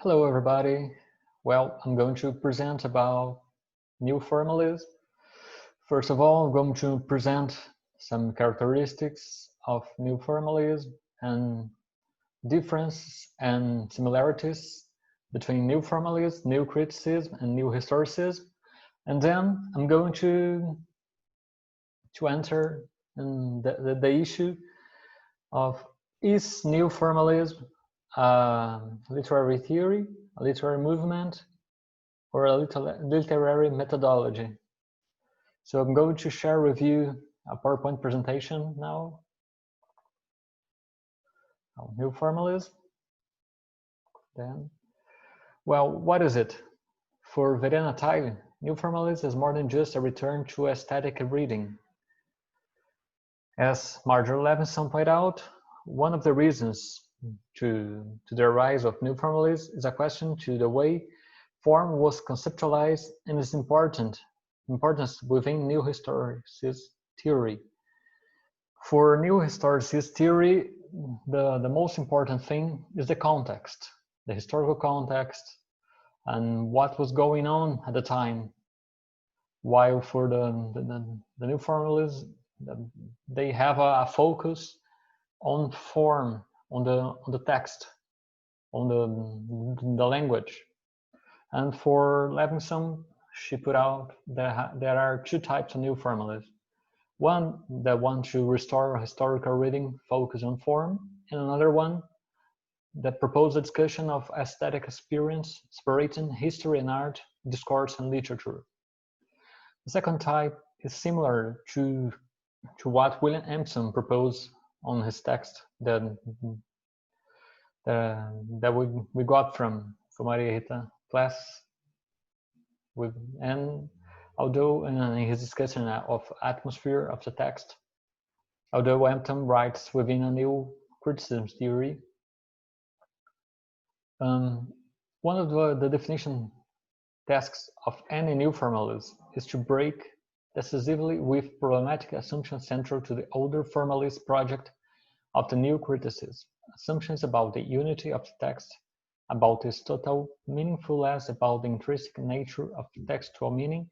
Hello, everybody. Well, I'm going to present about new formalism. First of all, I'm going to present some characteristics of new formalism and differences and similarities between new formalism, new criticism, and new historicism. And then I'm going to enter in the issue of is new formalism a literary theory, a literary movement, or a literary methodology. So I'm going to share with you a PowerPoint presentation now. New formalism. Then, well, what is it? For Verena Tile, new formalism is more than just a return to aesthetic reading. As Marjorie Levinson pointed out, one of the reasons to the rise of new formalism is a question to the way form was conceptualized and its importance within new historicist theory. For new historicist theory, the most important thing is the context, the historical context, and what was going on at the time. While for the new formalism, they have a focus on form, on the text, on the language. And for Levinson, she put out that there are two types of new formalism. One that wants to restore historical reading, focus on form, and another one that proposes a discussion of aesthetic experience, separating history and art, discourse and literature. The second type is similar to what William Emerson proposed on his text that we got from Maria Rita class. And although in his discussion of atmosphere of the text, although Emerson writes within a new criticism theory, one of the definition tasks of any new formalism is to break decisively with problematic assumptions central to the older formalist project of the new criticism. Assumptions about the unity of the text, about its total meaningfulness, about the intrinsic nature of the textual meaning,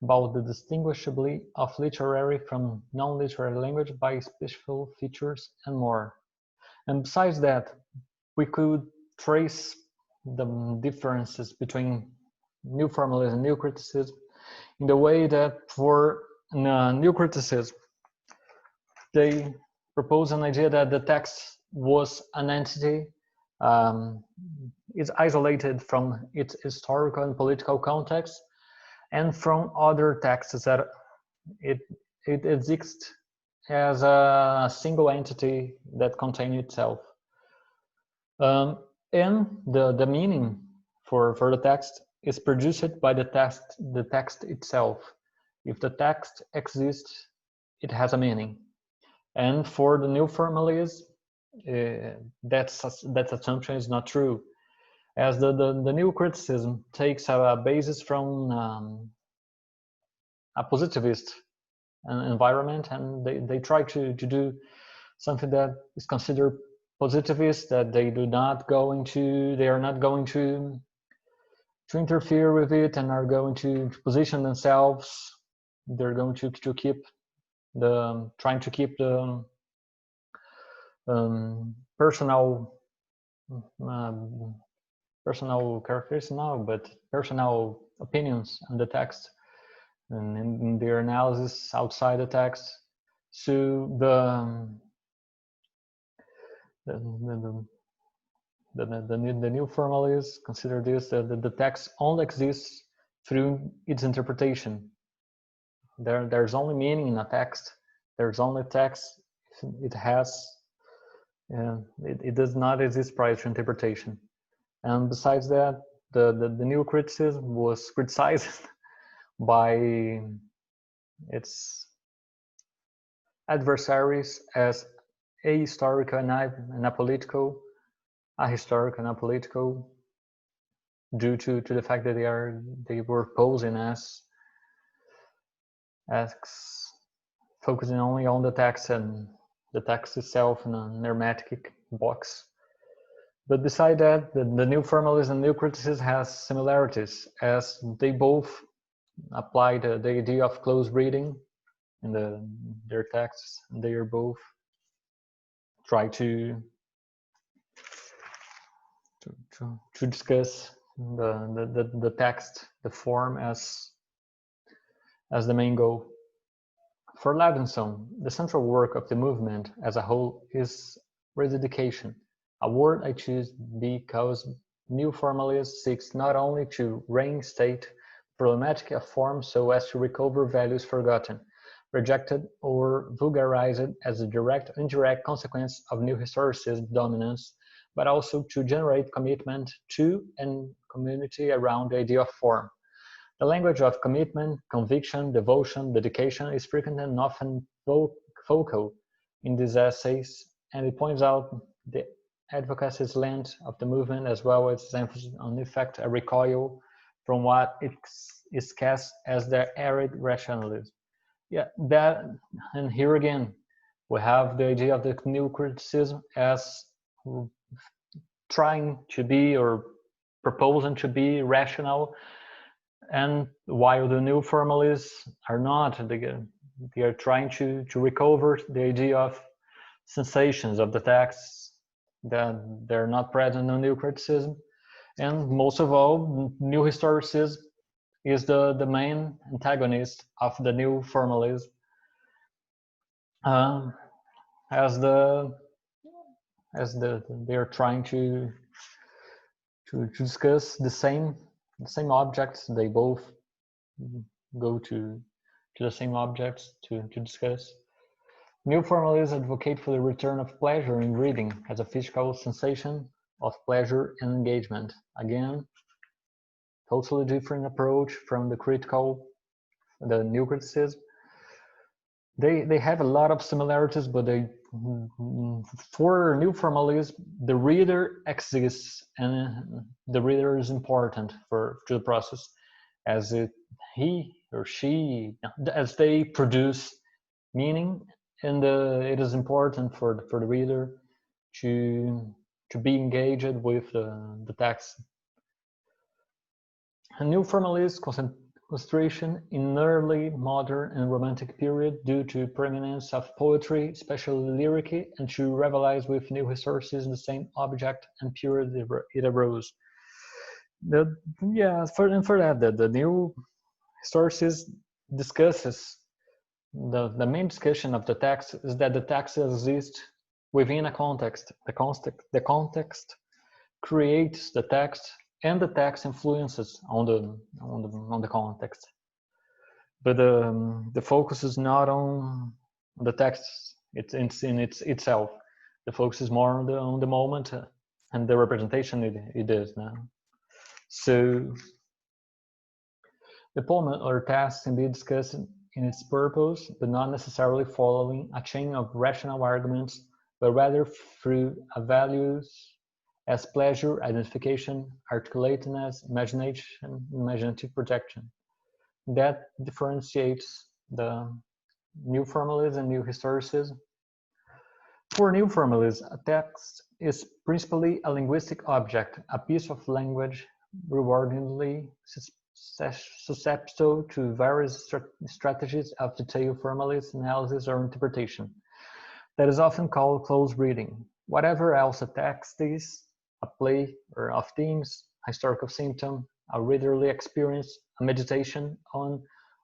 about the distinguishability of literary from non-literary language by special features, and more. And besides that, we could trace the differences between new formalism and new criticism in the way that for new criticism, they propose an idea that the text was an entity, is isolated from its historical and political context and from other texts, that it exists as a single entity that contains itself. And the meaning for the text is produced by the text itself. If the text exists, it has a meaning. And for the new formalism, that assumption is not true, as the new criticism takes a basis from a positivist environment, and they try to do something that is considered positivist, that they are not going to interfere with it and are going to position themselves. They're going to keep trying to keep the personal characteristics, no, but personal opinions on the text and in their analysis outside the text. So the new formalists consider this that the text only exists through its interpretation. There's only meaning in a text. There's only text. It has. It does not exist prior to interpretation. And besides that, the new criticism was criticized by its adversaries as ahistorical and apolitical, due to the fact that they were posing as focusing only on the text and the text itself in an hermetic box. But beside that, the new formalism and new criticism has similarities, as they both apply the idea of close reading in their texts. They are both try to discuss the text, the form as the main goal. For Levinson, the central work of the movement as a whole is rededication, a word I choose because new formalism seeks not only to reinstate problematic a form so as to recover values forgotten, rejected, or vulgarized as a direct or indirect consequence of new historicism dominance, but also to generate commitment to and community around the idea of form. The language of commitment, conviction, devotion, dedication is frequent and often focal in these essays, and it points out the advocacy's length of the movement as well as its emphasis on, in effect, a recoil from what is cast as the arid rationalism. Yeah, that, and here again, we have the idea of the new criticism as trying to be or proposing to be rational, and while the new formalists are not, they are trying to recover the idea of sensations of the texts that they're not present in new criticism. And most of all, new historicism is the main antagonist of the new formalism, as they're trying to discuss the same objects. They both go to the same objects to discuss. New formalists advocate for the return of pleasure in reading as a physical sensation of pleasure and engagement. Again, totally different approach from the new criticism. They have a lot of similarities, but for new formalism, the reader exists and the reader is important to the process, as he or she, as they produce meaning, and it is important for the reader to be engaged with the text. A new formalist concentration in early modern and romantic period due to preeminence of poetry, especially lyric, and to rivalize with new historicism the same object and period it arose. For that, the new historicism discusses the main discussion of the text is that the text exists within a context. The context creates the text, and the text influences on the context. But the focus is not on the text itself. The focus is more on the moment and the representation it is now. So the poem or task can be discussed in its purpose, but not necessarily following a chain of rational arguments, but rather through a values as pleasure, identification, articulatedness, imagination, imaginative projection. That differentiates the new formalism and new historicism. For new formalism, a text is principally a linguistic object, a piece of language rewardingly susceptible to various strategies of detailed formalist analysis or interpretation. That is often called close reading. Whatever else a text is, a play or of themes, a historical symptom, a readerly experience, a meditation on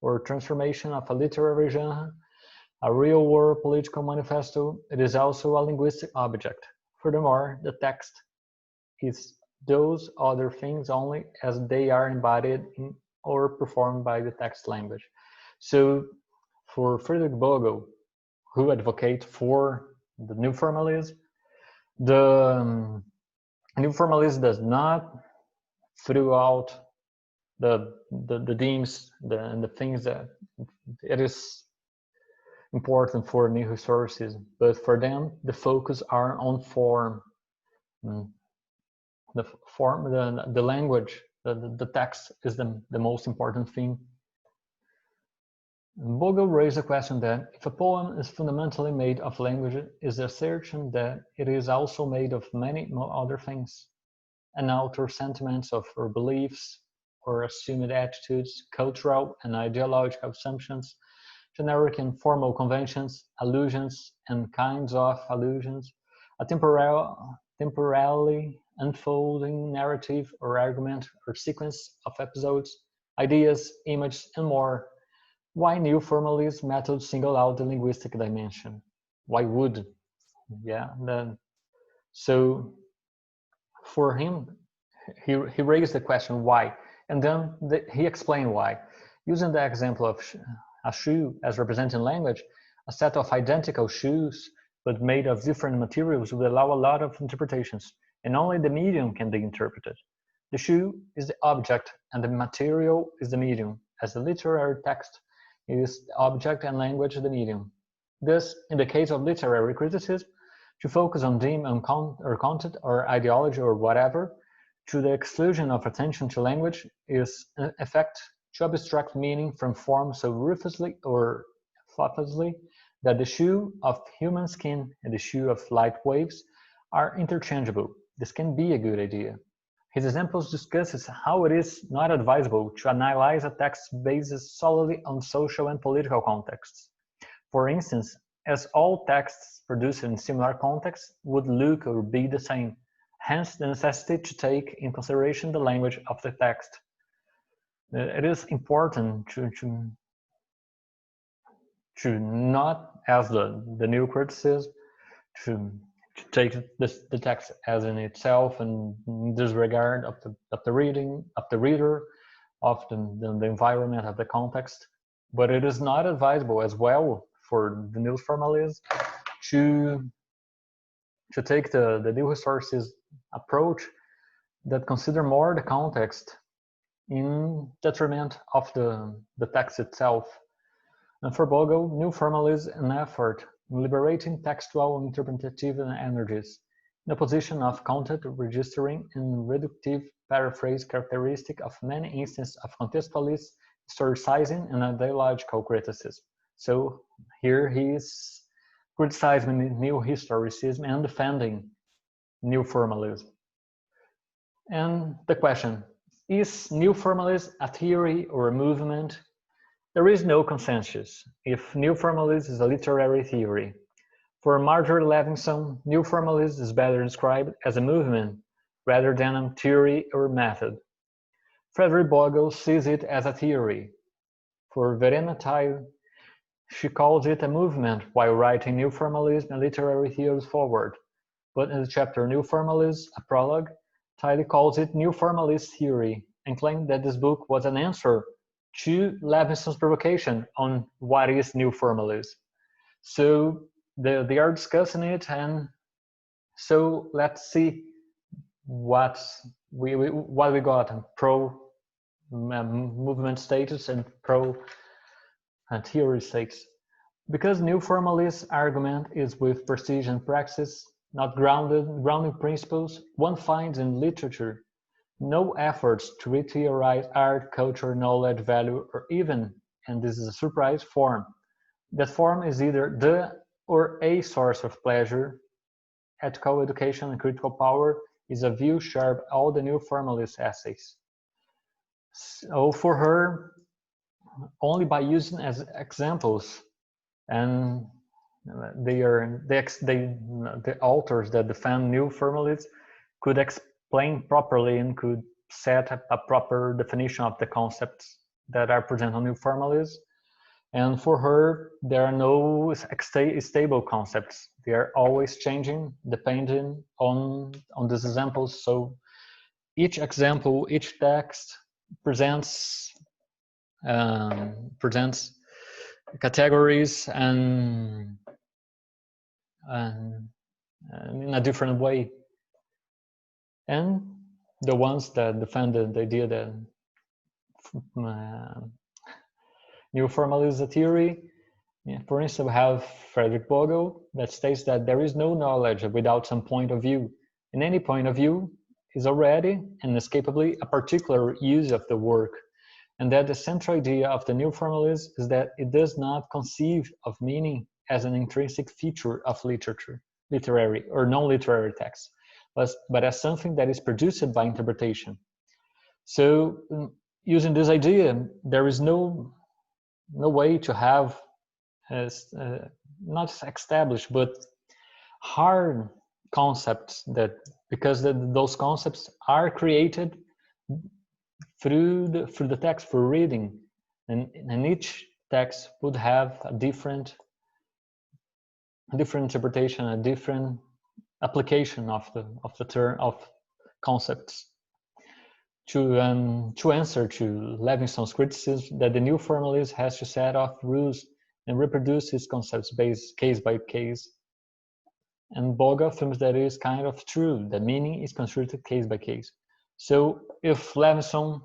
or transformation of a literary genre, a real-world political manifesto, it is also a linguistic object. Furthermore, the text is those other things only as they are embodied in or performed by the text language. So for Friedrich Vogel, who advocate for the new formalism, the new formalism does not throw out the themes and the things that it is important for new historicism, but for them the focus are on form. The form, the language, the text is the most important thing. Bogle raised the question that if a poem is fundamentally made of language, is the assertion that it is also made of many other things, an author's sentiments or beliefs, or assumed attitudes, cultural and ideological assumptions, generic and formal conventions, allusions and kinds of allusions, a temporally unfolding narrative or argument or sequence of episodes, ideas, images, and more. Why new formalist methods single out the linguistic dimension? Why would? Yeah. So for him, he raised the question why, and then he explained why. Using the example of a shoe as representing language, a set of identical shoes but made of different materials would allow a lot of interpretations, and only the medium can be interpreted. The shoe is the object and the material is the medium, as the literary text is the object and language the medium. Thus, in the case of literary criticism, to focus on theme or content or ideology or whatever, to the exclusion of attention to language, is in effect to abstract meaning from form so ruthlessly or thoughtlessly that the shoe of human skin and the shoe of light waves are interchangeable. This can be a good idea. His examples discusses how it is not advisable to analyze a text based solely on social and political contexts. For instance, as all texts produced in similar contexts would look or be the same, hence the necessity to take in consideration the language of the text. It is important to not, as the new criticism, to take the text as in itself and disregard of the reading, of the reader, of the environment, of the context. But it is not advisable as well for the new formalism to take the new historicist approach that consider more the context in detriment of the text itself. And for Bogle, new formalism is an effort in liberating textual and interpretative energies in a position of content registering and reductive paraphrase characteristic of many instances of contextualist historicizing and ideological criticism. So here he is criticizing new historicism and defending new formalism. And the question, is new formalism a theory or a movement? There is no consensus if new formalism is a literary theory. For Marjorie Levinson, new formalism is better described as a movement rather than a theory or method. Frederick Bogle sees it as a theory. For Verena Tile, she calls it a movement while writing new formalism and literary theories forward. But in the chapter New Formalism, a prologue, Tile calls it new formalist theory and claimed that this book was an answer to Levinson's provocation on what is new formalism. So they are discussing it, and so let's see what we got: pro movement status and pro theory status. Because new formalist argument is with prestige and praxis, not grounding principles, one finds in literature no efforts to re-theorize art, culture, knowledge, value, or even, and this is a surprise, form. That form is either the or a source of pleasure. Ethical education and critical power is a view sharp all the new formalist essays. So for her, only by using as examples, and the authors that defend new formalism could explain properly and could set a proper definition of the concepts that are present on new formalism. And for her, there are no stable concepts. They are always changing depending on these examples. So each example, each text presents categories and in a different way. And the ones that defended the idea that new formalism is a theory, for instance, we have Frederick Bogle that states that there is no knowledge without some point of view, and any point of view is already and inescapably a particular use of the work. and that the central idea of the new formalism is that it does not conceive of meaning as an intrinsic feature of literature, literary or non-literary text, but as something that is produced by interpretation. So using this idea, there is no way to have not established but hard concepts, that because those concepts are created through the text for reading, and each text would have a different interpretation, a different application of the term of concepts. To answer to Levinson's criticism that the new formalism has to set off rules and reproduce his concepts based case by case, and Boga affirms that it is kind of true, that meaning is constructed case by case. So if Levinson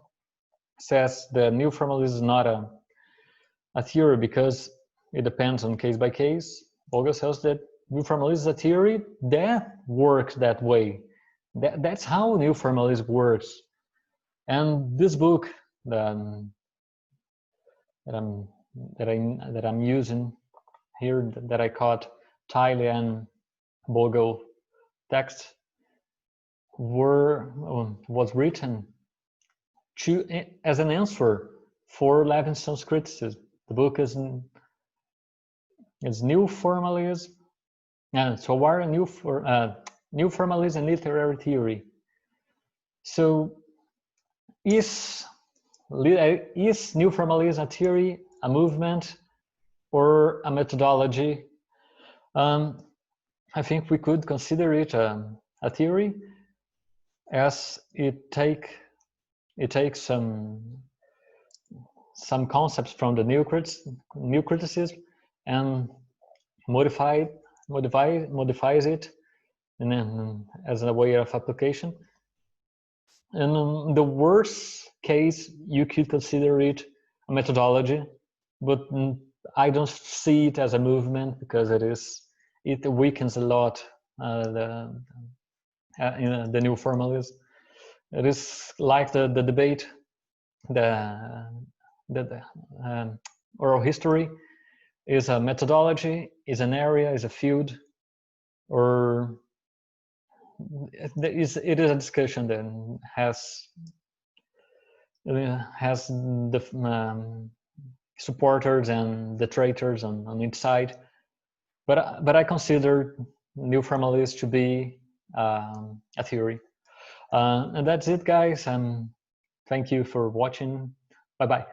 says the new formalism is not a theory because it depends on case by case, Boga says that new formalism is a theory that works that way. That's how new formalism works. And this book that I'm using here, that I caught Tiley and Bogle text, was written as an answer for Levinson's criticism. The book is New Formalism, so are new formalism and literary theory. So is new formalism a theory, a movement, or a methodology? I think we could consider it a theory, as it takes some concepts from the new criticism and modifies it as a way of application. And in the worst case, you could consider it a methodology, but I don't see it as a movement, because it weakens a lot the new formalism. It is like the debate, the oral history is a methodology, is an area, is a field, or it is a discussion that has the supporters and detractors on each side. But I consider new formalism to be a theory. And that's it, guys. Thank you for watching. Bye-bye.